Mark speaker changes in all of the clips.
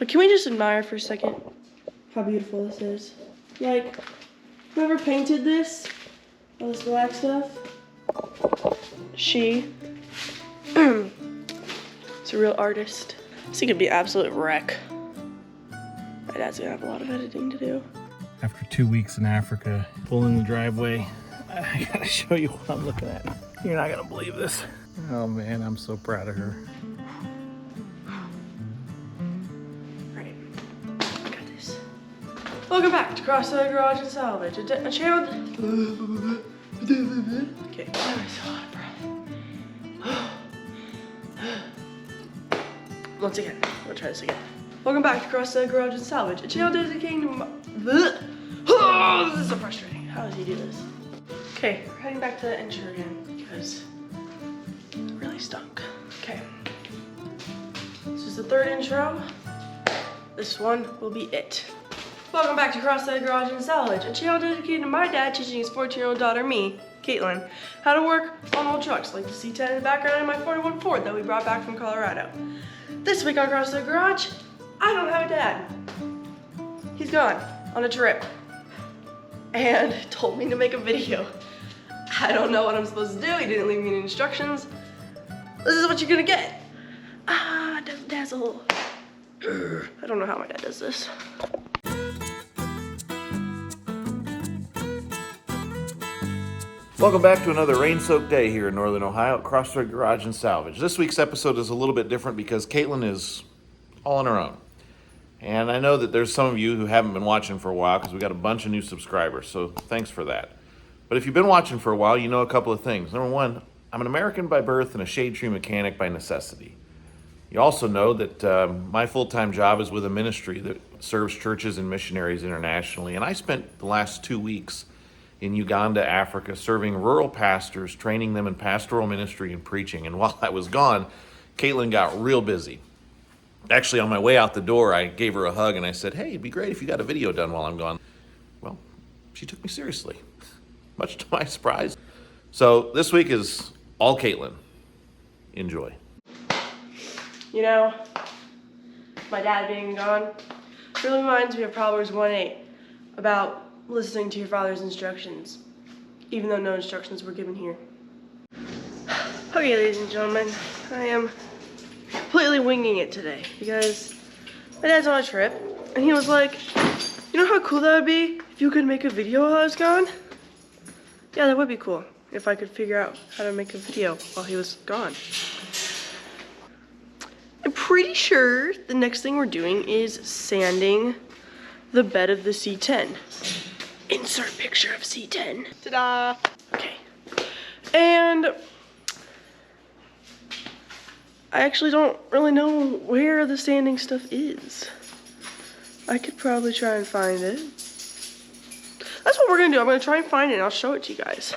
Speaker 1: But can we just admire for a second how beautiful this is? Like, whoever painted this, all this black stuff, she is a real artist. This thing could be an absolute wreck. My dad's gonna have a lot of editing to do.
Speaker 2: After 2 weeks in Africa, pulling the driveway, I gotta show you what I'm looking at. You're not gonna believe this. Oh man, I'm so proud of her.
Speaker 1: Right, got this. Welcome back to Crossthread Garage and Salvage, a channel. Okay, I'm so out of breath. Once again, we'll try this again. Welcome back to Crossthread Garage and Salvage, a channel dedicated to oh, this is so frustrating. How does he do this? Okay, we're heading back to the intro again because it really stunk. Okay. This is the third intro. This one will be it. Welcome back to Crossthread Garage and Salvage, a channel dedicated to my dad teaching his 14-year-old daughter, me, Caitlin, how to work on old trucks like the C10 in the background and my 41 Ford that we brought back from Colorado. This week on Crossthread Garage, I don't have a dad. He's gone on a trip and told me to make a video. I don't know what I'm supposed to do. He didn't leave me any instructions. This is what you're gonna get. Ah, dazzle. I don't know how my dad does this.
Speaker 3: Welcome back to another rain-soaked day here in Northern Ohio at Crossthread Garage and Salvage. This week's episode is a little bit different because Caitlin is all on her own. And I know that there's some of you who haven't been watching for a while because we got a bunch of new subscribers, so thanks for that. But if you've been watching for a while, you know a couple of things. Number one, I'm an American by birth and a shade tree mechanic by necessity. You also know that my full-time job is with a ministry that serves churches and missionaries internationally, and I spent the last 2 weeks in Uganda, Africa, serving rural pastors, training them in pastoral ministry and preaching. And while I was gone, Caitlin got real busy. Actually, on my way out the door, I gave her a hug and I said, hey, it'd be great if you got a video done while I'm gone. Well, she took me seriously, much to my surprise. So this week is all Caitlin. Enjoy.
Speaker 1: You know, my dad being gone really reminds me of Proverbs 1:8 about listening to your father's instructions, even though no instructions were given here. Okay, ladies and gentlemen, I am completely winging it today because my dad's on a trip and he was like, you know how cool that would be if you could make a video while I was gone? Yeah, that would be cool if I could figure out how to make a video while he was gone. I'm pretty sure the next thing we're doing is sanding the bed of the C10. Insert picture of C10. Ta-da! Okay. And I actually don't really know where the sanding stuff is. I could probably try and find it. That's what we're gonna do. I'm gonna try and find it and I'll show it to you guys.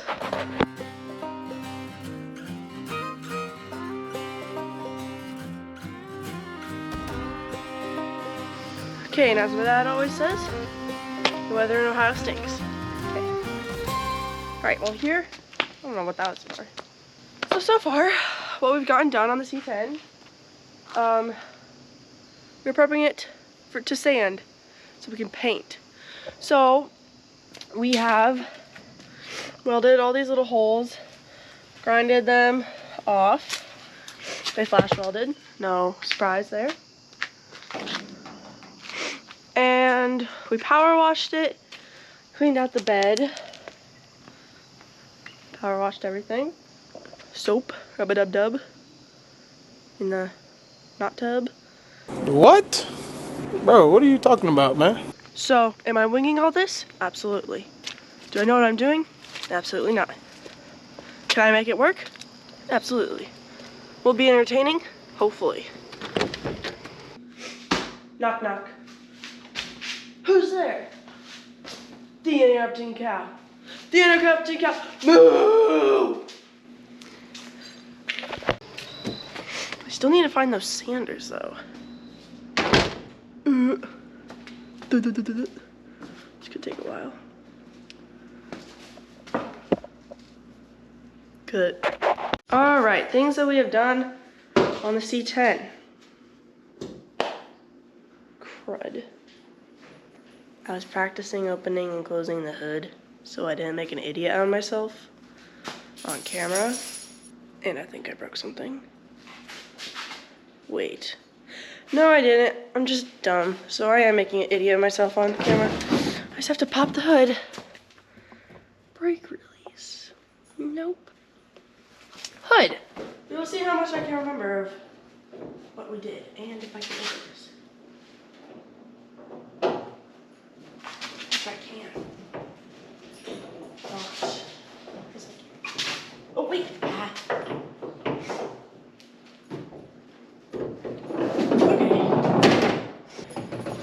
Speaker 1: Okay, and as my dad always says, the weather in Ohio stinks. Okay. Alright, well here, I don't know what that was for. So far, what we've gotten done on the C10, we're prepping it to sand so we can paint. So we have welded all these little holes, grinded them off. They flash welded, no surprise there. And we power washed it, cleaned out the bed, power washed everything. Soap, rub-a-dub-dub, in the knot tub.
Speaker 2: What? Bro, what are you talking about, man?
Speaker 1: So, am I winging all this? Absolutely. Do I know what I'm doing? Absolutely not. Can I make it work? Absolutely. Will it be entertaining? Hopefully. Knock, knock. Who's there? The interrupting cow. The interrupting cow. Moo! I still need to find those sanders though. This could take a while. Good. Alright, things that we have done on the C10. crud. I was practicing opening and closing the hood so I didn't make an idiot out of myself on camera. And I think I broke something. Wait. No, I didn't. I'm just dumb. So I am making an idiot of myself on camera. I just have to pop the hood. Brake release. Nope. Hood. You'll see how much I can remember of what we did and if I can open this. If I can. Gosh. Oh, wait. Ah. Okay.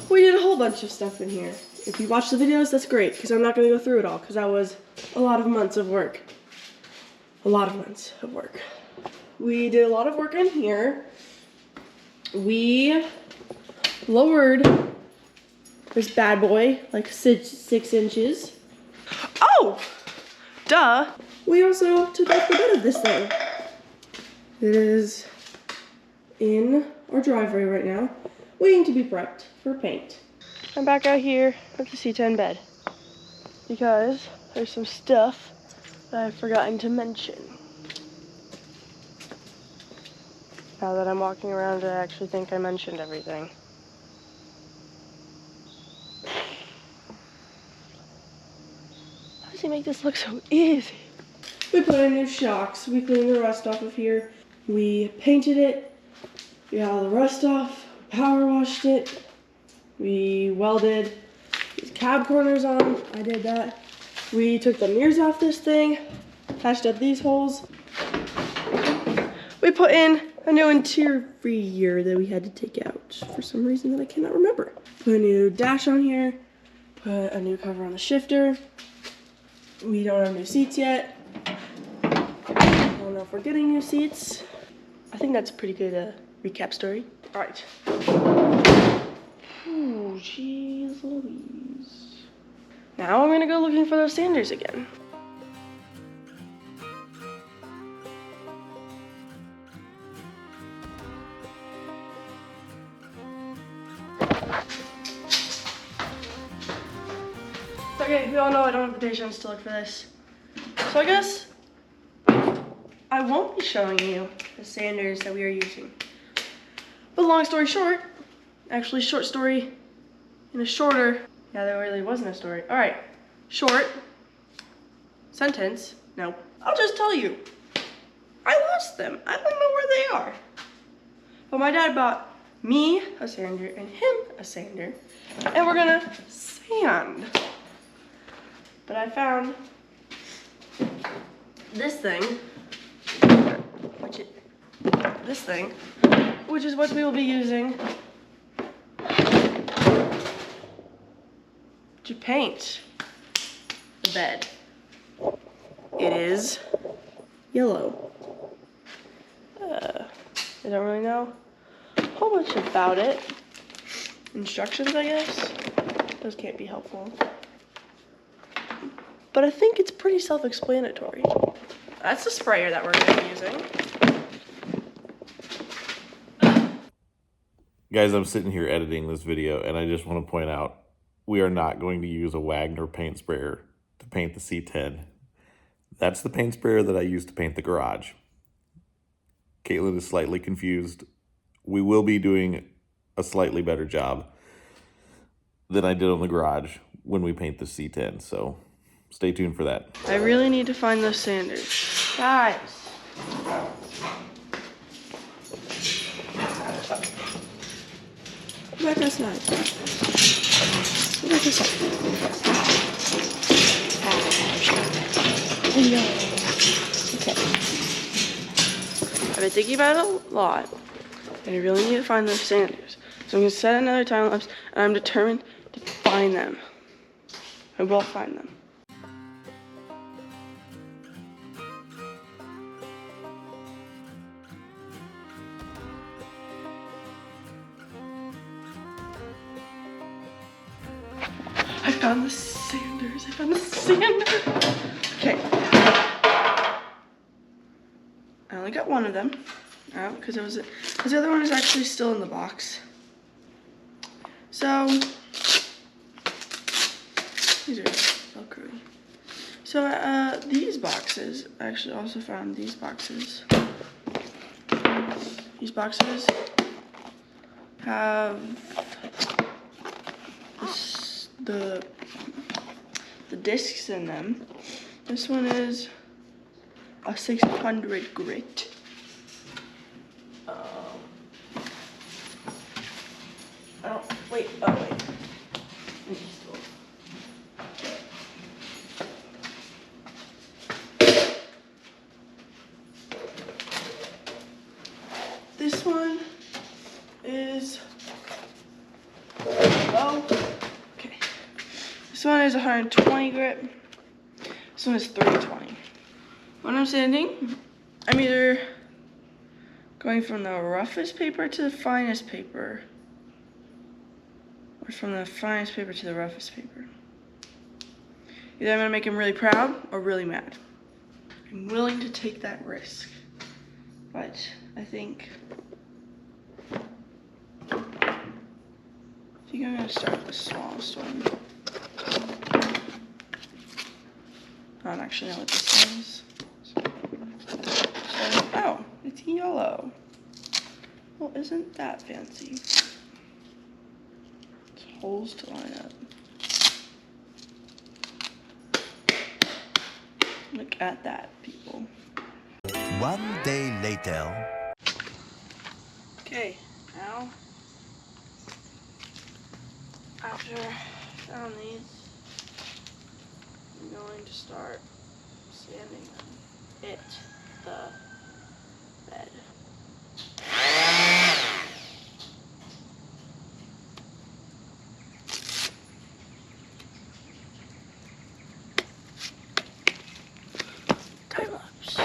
Speaker 1: We did a whole bunch of stuff in here. If you watch the videos, that's great, because I'm not going to go through it all, because that was a lot of months of work. A lot of months of work. We did a lot of work in here. We lowered this bad boy like 6 inches. Oh! Duh! We also took off the bed of this thing. It is in our driveway right now, waiting to be prepped for paint. I'm back out here with the C10 bed because there's some stuff that I've forgotten to mention. Now that I'm walking around, I actually think I mentioned everything. How does he make this look so easy? We put in new shocks. We cleaned the rust off of here. We painted it. We got all the rust off. Power washed it. We welded these cab corners on. I did that. We took the mirrors off this thing. Patched up these holes. We put in a new interior that we had to take out for some reason that I cannot remember. Put a new dash on here. Put a new cover on the shifter. We don't have new seats yet. I don't know if we're getting new seats. I think that's a pretty good recap story. All right. Oh, jeez Louise. Now I'm gonna go looking for those sanders again. Okay, we all know I don't have the patience to look for this. So I guess I won't be showing you the sanders that we are using. But long story short, actually short story in a shorter, yeah, there really wasn't a story. All right, short sentence, no, I'll just tell you. I lost them, I don't know where they are. But my dad bought me a sander and him a sander, and we're gonna sand. But I found this thing, which is what we will be using to paint the bed. It is yellow. I don't really know a whole bunch about it. Instructions, I guess. Those can't be helpful. But I think it's pretty self-explanatory. That's the sprayer that we're going to be using.
Speaker 3: Guys, I'm sitting here editing this video, and I just want to point out, we are not going to use a Wagner paint sprayer to paint the C10. That's the paint sprayer that I used to paint the garage. Caitlin is slightly confused. We will be doing a slightly better job than I did on the garage when we paint the C10, so stay tuned for that.
Speaker 1: I really need to find those sanders. Guys. Back outside. Back outside. Okay. I've been thinking about it a lot, and I really need to find those sanders. So I'm going to set another time lapse, and I'm determined to find them. I will find them. I found the sanders. I found the sanders. Okay. I only got one of them out because the other one is actually still in the box. So these are Velcro. So these boxes, I actually also found these boxes. These boxes have the discs in them. This one is a 600 grit. Wait. This one is okay. This one is 120 grit. This one is 320. When I'm sanding, I'm either going from the roughest paper to the finest paper, or from the finest paper to the roughest paper. Either I'm gonna make him really proud or really mad. I'm willing to take that risk, but I think I'm gonna start with the smallest one. I don't actually know what this is. Oh, it's yellow. Well, isn't that fancy? It's holes to line up. Look at that, people.
Speaker 4: 1 day later.
Speaker 1: Okay, now after I found these, I'm going to start sanding them. The bed. Time lapse.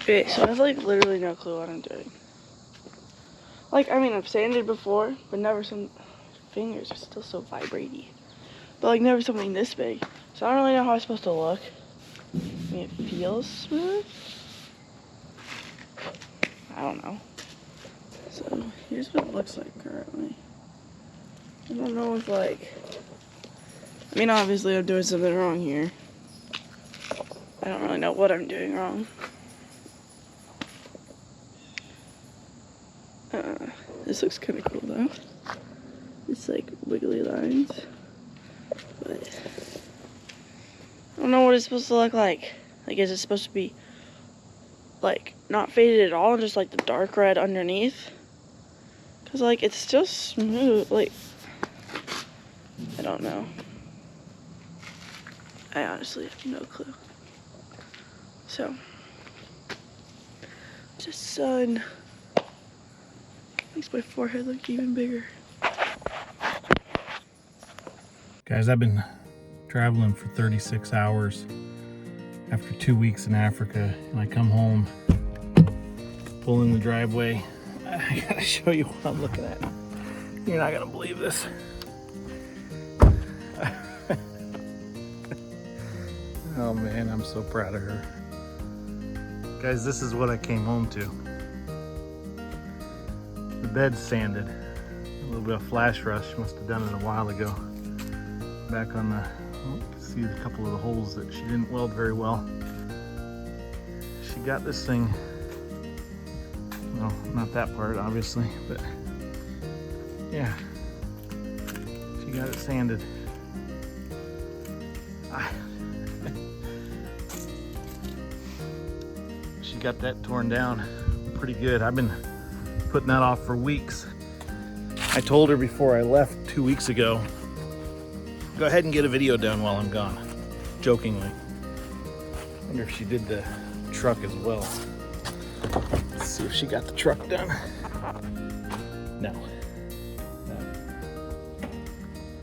Speaker 1: Okay, so I have like literally no clue what I'm doing. Like, I mean, I've sanded before, but never some fingers are still so vibraty. But like never something this big. So I don't really know how it's supposed to look. I mean, it feels smooth. I don't know. So here's what it looks like currently. I don't know if like, I mean, obviously I'm doing something wrong here. I don't really know what I'm doing wrong. This looks kind of cool though. It's like wiggly lines, but I don't know what it's supposed to look like. Like, is it supposed to be like not faded at all, just like the dark red underneath? Cause like it's still smooth. Like, I don't know. I honestly have no clue. So, just sun. Makes my forehead look even bigger.
Speaker 2: Guys, I've been traveling for 36 hours after 2 weeks in Africa, and I come home, pull in the driveway. I gotta show you what I'm looking at. You're not gonna believe this. Oh man, I'm so proud of her. Guys, this is what I came home to. The bed's sanded. A little bit of flash rush, must have done it a while ago. Back on the, oh, you can see a couple of the holes that she didn't weld very well. She got this thing, well, not that part obviously, but yeah, she got it sanded. She got that torn down pretty good. I've been putting that off for weeks. I told her before I left 2 weeks ago, go ahead and get a video done while I'm gone, jokingly. Wonder if she did the truck as well. Let's see if she got the truck done. No.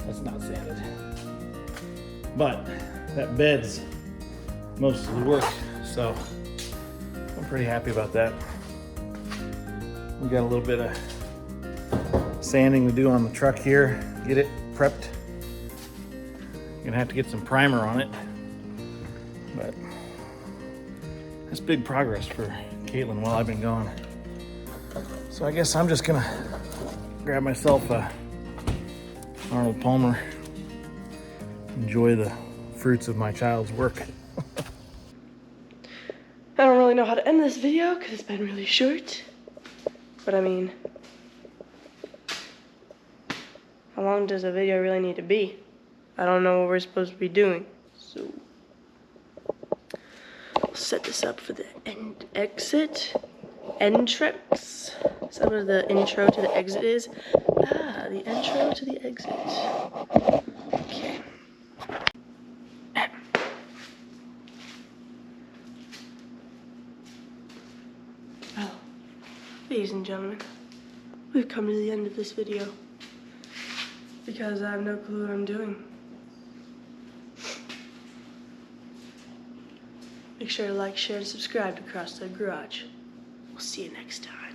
Speaker 2: That's not sanded. But that bed's most of the work, so Pretty happy about that. We got a little bit of sanding to do on the truck here, get it prepped. Gonna have to get some primer on it, but that's big progress for Caitlin while I've been gone. So I guess I'm just gonna grab myself a Arnold Palmer, enjoy the fruits of my child's work.
Speaker 1: I don't really know how to end this video because it's been really short. But I mean, how long does a video really need to be? I don't know what we're supposed to be doing. So, I'll set this up for the entrance. Is that what the intro to the exit is? Ah, the intro to the exit. Okay. Well, ladies and gentlemen, we've come to the end of this video because I have no clue what I'm doing. Make sure to like, share, and subscribe to Crossthread Garage. We'll see you next time.